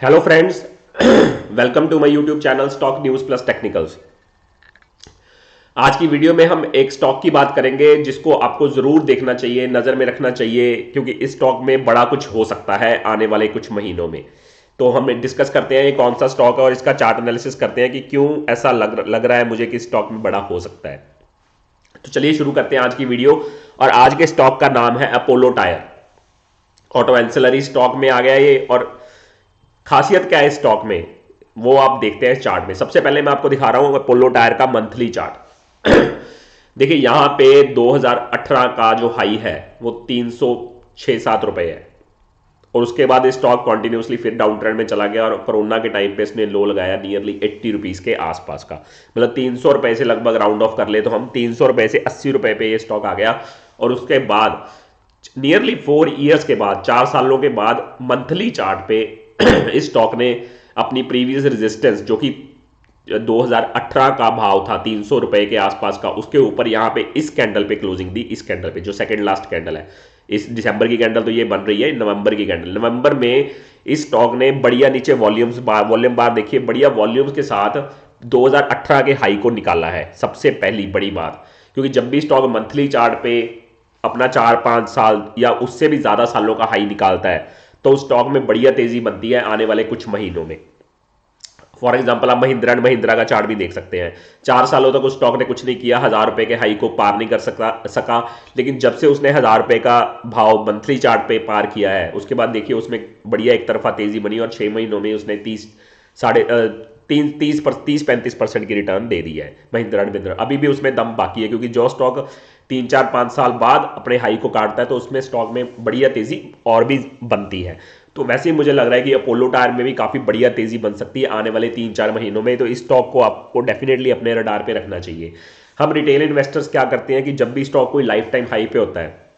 Hello friends, welcome to my YouTube channel stock news plus technicals. आज की video में हम एक स्टॉक की बात करेंगे जिसको आपको जरूर देखना चाहिए, नजर में रखना चाहिए, क्योंकि इस स्टॉक में बड़ा कुछ हो सकता है आने वाले कुछ महीनों में। तो हम डिस्कस करते हैं ये कौन सा स्टॉक है और इसका चार्ट एनालिसिस करते हैं कि क्यों ऐसा लग रहा है मुझे कि स्टॉक में बड़ा हो सकता है। तो चलिए शुरू करते हैं आज की वीडियो। और आज के स्टॉक का नाम है Apollo tyre. Auto ancillary stock में आ गया ये। और खासियत क्या है इस स्टॉक में वो आप देखते हैं इस चार्ट में। सबसे पहले मैं आपको दिखा रहा हूं अपोलो टायर का मंथली चार्ट। देखिए यहां पे 2018 का जो हाई है वो 306-7 रुपए है। और उसके बाद स्टॉक कंटिन्यूसली फिर डाउन ट्रेंड में चला गया और कोरोना के टाइम पे इसने लो लगाया नियरली 80 रुपीज के आसपास का। मतलब 300 रुपए से लगभग राउंड ऑफ कर ले तो हम 300 रुपए से 80 रुपए पे ये स्टॉक आ गया। और उसके बाद नियरली 4 ईयर्स के बाद, 4 सालों के बाद मंथली चार्ट पे इस स्टॉक ने अपनी प्रीवियस रेजिस्टेंस जो कि 2018 का भाव था 300 रुपए के आसपास का, उसके ऊपर यहां पे इस कैंडल पे क्लोजिंग दी। इस कैंडल पे जो सेकंड लास्ट कैंडल है, इस दिसंबर की कैंडल तो ये बन रही है, नवंबर की कैंडल। नवंबर में इस स्टॉक ने बढ़िया नीचे वॉल्यूम बार देखिए, बढ़िया वॉल्यूम्स के साथ 2018 के हाई को निकाला है। सबसे पहली बड़ी बात, क्योंकि जब भी स्टॉक मंथली चार्ट पे अपना 4-5 साल या उससे भी ज्यादा सालों का हाई निकालता है तो स्टॉक में बढ़िया तेजी बनती है आने वाले कुछ महीनों में। फॉर एग्जाम्पल आप महिंद्रा एंड महिंद्रा का चार्ट भी देख सकते हैं। 4 सालों तक उस स्टॉक ने कुछ नहीं किया, 1000 रुपए के हाई को पार नहीं कर सका। लेकिन जब से उसने 1000 रुपए का भाव मंथली चार्ट पे पार किया है, उसके बाद देखिए उसमें बढ़िया एक तरफा तेजी बनी और 6 महीनों में उसने 30-35% की रिटर्न दे दी है महिंद्रा एंड महिंद्रा। अभी भी उसमें दम बाकी है, क्योंकि जो स्टॉक 3-4-5 साल बाद अपने हाई को काटता है तो उसमें स्टॉक में बढ़िया तेजी और भी बनती है। तो वैसे ही मुझे लग रहा है कि अपोलो टायर में भी काफी बढ़िया तेजी बन सकती है आने वाले 3-4 महीनों में। तो इस स्टॉक को आपको डेफिनेटली अपने रडार पे रखना चाहिए। हम रिटेल इन्वेस्टर्स क्या करते हैं कि जब भी स्टॉक कोई लाइफ टाइम हाई पे होता है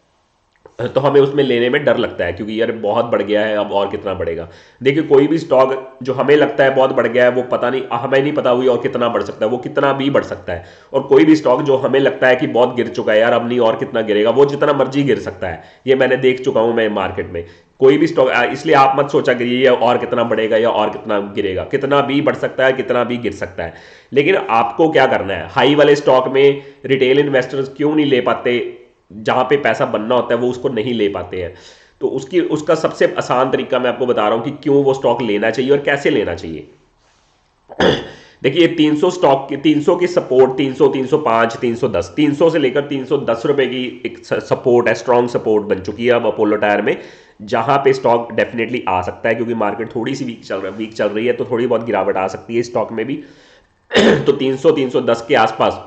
तो हमें उसमें लेने में डर लगता है, क्योंकि यार बहुत बढ़ गया है, अब और कितना बढ़ेगा। देखिए कोई भी स्टॉक जो हमें लगता है बहुत बढ़ गया है, वो पता नहीं, हमें नहीं पता हुई और कितना बढ़ सकता है, वो कितना भी बढ़ सकता है। और कोई भी स्टॉक जो हमें लगता है कि बहुत गिर चुका है, यार अब नहीं और कितना गिरेगा, वो जितना मर्जी गिर सकता है। ये मैंने देख चुका हूं मैं मार्केट में। कोई भी स्टॉक, इसलिए आप मत सोचा करिए और कितना बढ़ेगा या और कितना गिरेगा। कितना भी बढ़ सकता है, कितना भी गिर सकता है। लेकिन आपको क्या करना है, हाई वाले स्टॉक में रिटेल इन्वेस्टर्स क्यों नहीं ले पाते, जहां पे पैसा बनना होता है वो उसको नहीं ले पाते हैं। तो उसका सबसे आसान तरीका मैं आपको बता रहा हूं कि क्यों वो स्टॉक लेना चाहिए और कैसे लेना चाहिए। देखिए 300 स्टॉक की, 300 की सपोर्ट, 300, 305, 310, 300 से लेकर 310 रुपए की एक सपोर्ट है, स्ट्रॉन्ग सपोर्ट बन चुकी है अब अपोलो टायर में, जहां पे स्टॉक डेफिनेटली आ सकता है। क्योंकि मार्केट थोड़ी सी वीक चल रही है तो थोड़ी बहुत गिरावट आ सकती है स्टॉक में भी। तो 300, 310 के आसपास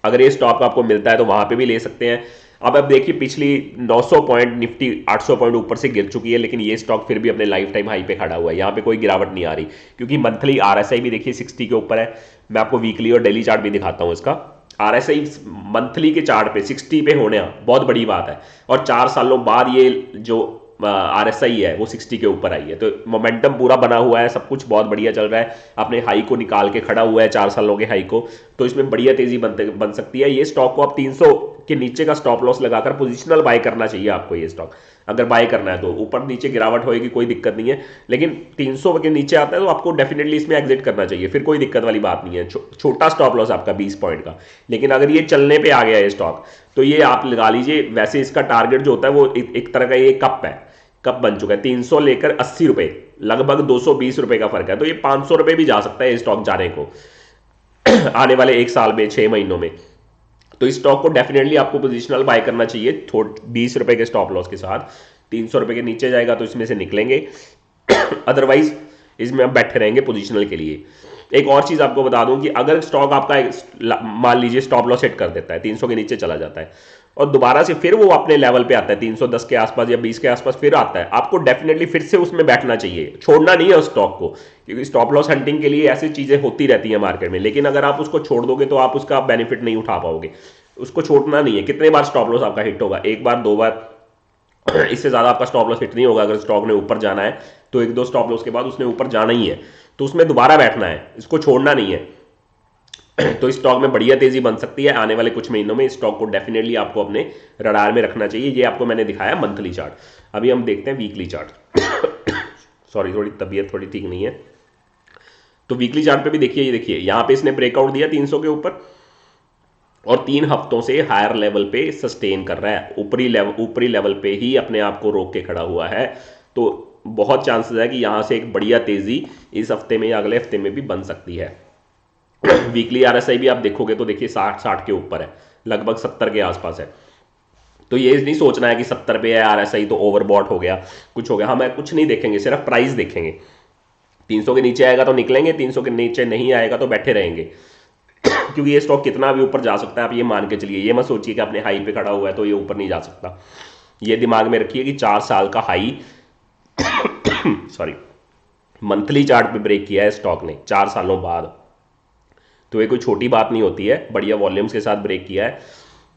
अगर ये स्टॉक आपको मिलता है तो वहां पे भी ले सकते हैं। अब देखिए पिछली 900 पॉइंट निफ्टी 800 पॉइंट ऊपर से गिर चुकी है, लेकिन ये स्टॉक फिर भी अपने लाइफ टाइम हाई पे खड़ा हुआ है। यहाँ पे कोई गिरावट नहीं आ रही, क्योंकि मंथली आरएसआई भी देखिए 60 के ऊपर है। मैं आपको वीकली और डेली चार्ट भी दिखाता हूँ इसका। आरएसआई मंथली के चार्ट पे 60 पे होने बहुत बड़ी बात है। और 4 सालों बाद ये जो आरएसआई है वो 60 के ऊपर आई है। तो मोमेंटम पूरा बना हुआ है, सब कुछ बहुत बढ़िया चल रहा है, अपने हाई को निकाल के खड़ा हुआ है 4 सालों के हाई को। तो इसमें बढ़िया तेजी बन सकती है। ये स्टॉक को आप 300 के नीचे का स्टॉप लॉस लगाकर पोजिशनल बाय करना चाहिए आपको। ये स्टॉक अगर बाय करना है तो ऊपर नीचे गिरावट होगी कोई दिक्कत नहीं है, लेकिन 300 के नीचे आता है तो आपको डेफिनेटली इसमें एग्जिट करना चाहिए, फिर कोई दिक्कत वाली बात नहीं है। छोटा स्टॉप लॉस आपका 20 पॉइंट का। लेकिन अगर ये चलने पे आ गया है स्टॉक तो ये आप लगा लीजिए। वैसे इसका टारगेट जो होता है वो एक तरह का ये कप है, कप बन चुका है। 300 लेकर 80 रुपए, लगभग 220 रुपए का फर्क है। तो ये 500 रुपए भी जा सकता है स्टॉक जाने को आने वाले 1 साल में, 6 महीनों में। तो इस स्टॉक को डेफिनेटली आपको पोजिशनल बाय करना चाहिए 20 रुपए के स्टॉप लॉस के साथ। 300 रुपए के नीचे जाएगा तो इसमें से निकलेंगे, अदरवाइज इसमें आप बैठे रहेंगे पोजिशनल के लिए। एक और चीज आपको बता दूं कि अगर स्टॉक आपका मान लीजिए स्टॉप लॉस हिट कर देता है, 300 के नीचे चला जाता है और दोबारा से फिर वो अपने लेवल पे आता है 310 के आसपास या 20 के आसपास फिर आता है, आपको डेफिनेटली फिर से उसमें बैठना चाहिए, छोड़ना नहीं है उस स्टॉक को। क्योंकि स्टॉप लॉस हंटिंग के लिए ऐसी चीजें होती रहती हैं मार्केट में, लेकिन अगर आप उसको छोड़ दोगे तो आप उसका बेनिफिट नहीं उठा पाओगे। उसको छोड़ना नहीं है। कितने बार स्टॉप लॉस आपका हिट होगा? एक बार, दो बार, इससे ज्यादा आपका स्टॉप लॉस हिट नहीं होगा। अगर स्टॉक ने ऊपर जाना है तो एक दो स्टॉप लॉस के बाद उसने ऊपर जाना ही है, तो उसमें दोबारा बैठना है, इसको छोड़ना नहीं है। तो इस स्टॉक में बढ़िया तेजी बन सकती है आने वाले कुछ महीनों में। इस स्टॉक को डेफिनेटली आपको अपने रडार में रखना चाहिए। ये आपको मैंने दिखाया मंथली चार्ट। अभी हम देखते हैं वीकली चार्ट। सॉरी थोड़ी तबीयत थोड़ी ठीक नहीं है। तो वीकली चार्ट पे भी देखिए, ये देखिए यहाँ पे इसने ब्रेकआउट दिया 300 के ऊपर और 3 हफ्तों से हायर लेवल पे सस्टेन कर रहा है, ऊपरी लेवल पे ही अपने आप को रोक के खड़ा हुआ है। तो बहुत चांसेस है कि यहाँ से एक बढ़िया तेजी इस हफ्ते में या अगले हफ्ते में भी बन सकती है। वीकली आरएसआई भी आप देखोगे तो देखिए 60 के ऊपर है, लगभग 70 के आसपास है। तो ये नहीं सोचना है कि 70 पे है आरएसआई तो ओवरबॉट हो गया, कुछ हो गया। हमें कुछ नहीं देखेंगे, सिर्फ प्राइस देखेंगे। 300 के नीचे आएगा तो निकलेंगे, 300 के नीचे नहीं आएगा तो बैठे रहेंगे। क्योंकि ये स्टॉक कितना भी ऊपर जा सकता है, आप ये मान के चलिए। ये मत सोचिए कि अपने हाई पे खड़ा हुआ है तो ये ऊपर नहीं जा सकता। ये दिमाग में रखिए कि 4 साल का हाई सॉरी मंथली चार्ट पे ब्रेक किया है स्टॉक ने 4 सालों बाद। तो ये कोई छोटी बात नहीं होती है, बढ़िया वॉल्यूम्स के साथ ब्रेक किया है।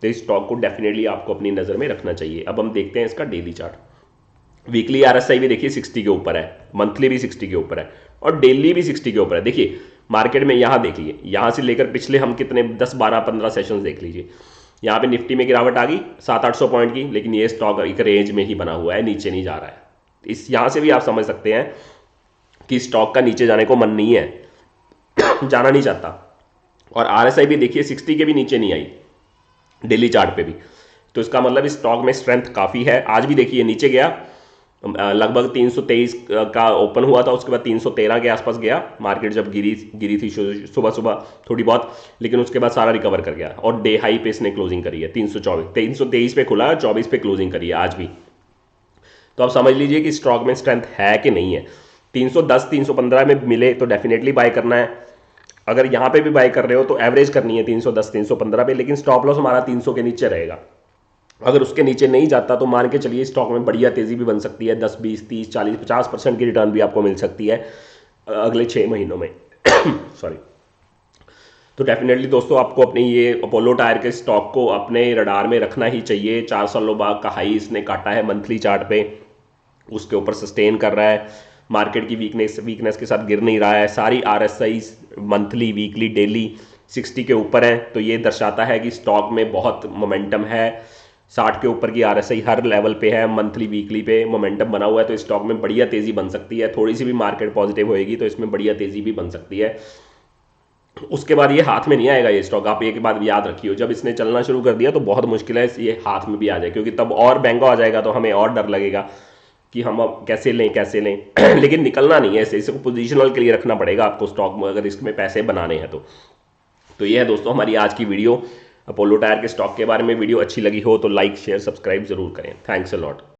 तो इस स्टॉक को डेफिनेटली आपको अपनी नज़र में रखना चाहिए। अब हम देखते हैं इसका डेली चार्ट। वीकली आरएसआई भी देखिए 60 के ऊपर है, मंथली भी 60 के ऊपर है और डेली भी 60 के ऊपर है। देखिए मार्केट में यहाँ देखिए, यहाँ से लेकर पिछले हम कितने 10 12 15 सेशंस देख लीजिए। यहाँ पे निफ्टी में गिरावट आ गई 700-800 पॉइंट की, लेकिन ये स्टॉक एक रेंज में ही बना हुआ है, नीचे नहीं जा रहा है। इस यहाँ से भी आप समझ सकते हैं कि स्टॉक का नीचे जाने को मन नहीं है, जाना नहीं चाहता। और आरएसआई भी देखिए 60 के भी नीचे नहीं आई डेली चार्ट पे भी। तो इसका मतलब इस स्टॉक में स्ट्रेंथ काफ़ी है। आज भी देखिए नीचे गया, लगभग 323 का ओपन हुआ था, उसके बाद 313 के आसपास गया मार्केट जब गिरी थी सुबह सुबह थोड़ी बहुत, लेकिन उसके बाद सारा रिकवर कर गया और डे हाई पे इसने क्लोजिंग करी है 323 पे खुला, 24 पे क्लोजिंग करी है आज भी। तो आप समझ लीजिए कि स्टॉक में स्ट्रेंथ है कि नहीं है। 310 315 में मिले तो डेफिनेटली बाय करना है। अगर यहाँ पे भी बाय कर रहे हो तो एवरेज करनी है 310 315 पे, लेकिन स्टॉप लॉस हमारा 300 के नीचे रहेगा। अगर उसके नीचे नहीं जाता तो मान के चलिए स्टॉक में बढ़िया तेजी भी बन सकती है, 10 20 30 40 50% की रिटर्न भी आपको मिल सकती है अगले 6 महीनों में सॉरी। तो डेफिनेटली दोस्तों आपको अपनी ये अपोलो टायर के स्टॉक को अपने रडार में रखना ही चाहिए। 4 सालों बाद का हाई इसने काटा है मंथली चार्ट पे, उसके ऊपर सस्टेन कर रहा है, मार्केट की वीकनेस के साथ गिर नहीं रहा है। सारी आरएसआई मंथली वीकली डेली 60 के ऊपर है। तो ये दर्शाता है कि स्टॉक में बहुत मोमेंटम है। 60 के ऊपर की आरएसआई हर लेवल पे है, मंथली वीकली पे मोमेंटम बना हुआ है। तो स्टॉक में बढ़िया तेजी बन सकती है, थोड़ी सी भी मार्केट पॉजिटिव होएगी तो इसमें बढ़िया तेजी भी बन सकती है। उसके बाद ये हाथ में नहीं आएगा ये स्टॉक। आप एक बात याद रखिए, जब इसने चलना शुरू कर दिया तो बहुत मुश्किल है ये हाथ में भी आ जाए, क्योंकि तब और महंगा हो जाएगा तो हमें और डर लगेगा कि हम अब कैसे लें लेकिन निकलना नहीं है ऐसे, इसको पोजिशनल के लिए रखना पड़ेगा आपको स्टॉक में अगर इसमें पैसे बनाने हैं तो ये है दोस्तों हमारी आज की वीडियो अपोलो टायर के स्टॉक के बारे में। वीडियो अच्छी लगी हो तो लाइक शेयर सब्सक्राइब जरूर करें। Thanks a lot.